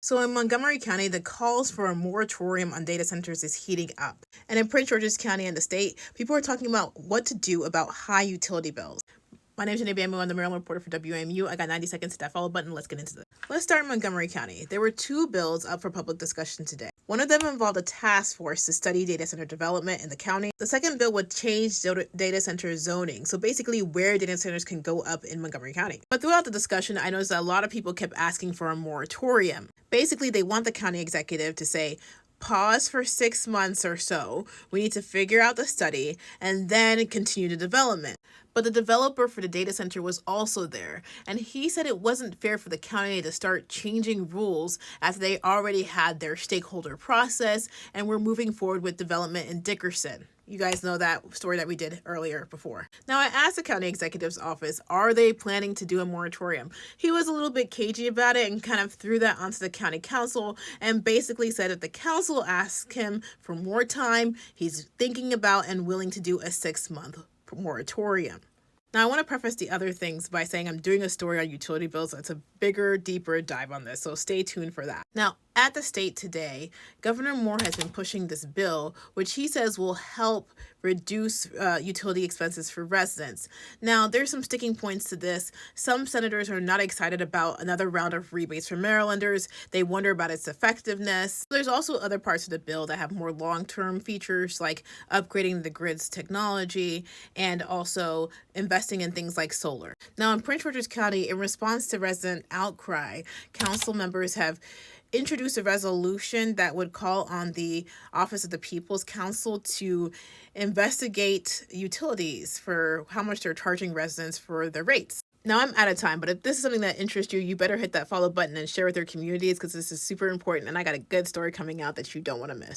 So in Montgomery County, the calls for a moratorium on data centers is heating up. And in Prince George's County and the state, people are talking about what to do about high utility bills. My name is Jenny Bamboo. I'm the Maryland reporter for WAMU. I got 90 seconds to that follow button. Let's get into this. Let's start in Montgomery County. There were two bills up for public discussion today. One of them involved a task force to study data center development in the county. The second bill would change data center zoning, so basically where data centers can go up in Montgomery County. But throughout the discussion, I noticed that a lot of people kept asking for a moratorium. Basically, they want the county executive to say, pause for 6 months or so. We need to figure out the study and then continue the development. But the developer for the data center was also there, and he said it wasn't fair for the county to start changing rules after they already had their stakeholder process and were moving forward with development in Dickerson. You guys know that story that we did earlier before. Now, I asked the county executive's office, are they planning to do a moratorium? He was a little bit cagey about it and kind of threw that onto the county council and basically said if the council asks him for more time, he's thinking about and willing to do a 6-month moratorium. Now, I want to preface the other things by saying I'm doing a story on utility bills that's a bigger, deeper dive on this, so stay tuned for that. Now, at the state today, Governor Moore has been pushing this bill, which he says will help reduce utility expenses for residents. Now, there's some sticking points to this. Some senators are not excited about another round of rebates for Marylanders. They wonder about its effectiveness. There's also other parts of the bill that have more long-term features like upgrading the grid's technology and also investing in things like solar. Now, in Prince George's County, in response to resident outcry, council members have introduced a resolution that would call on the Office of the People's Counsel to investigate utilities for how much they're charging residents for their rates. Now, I'm out of time, but if this is something that interests you, you better hit that follow button and share with your communities because this is super important and I got a good story coming out that you don't want to miss.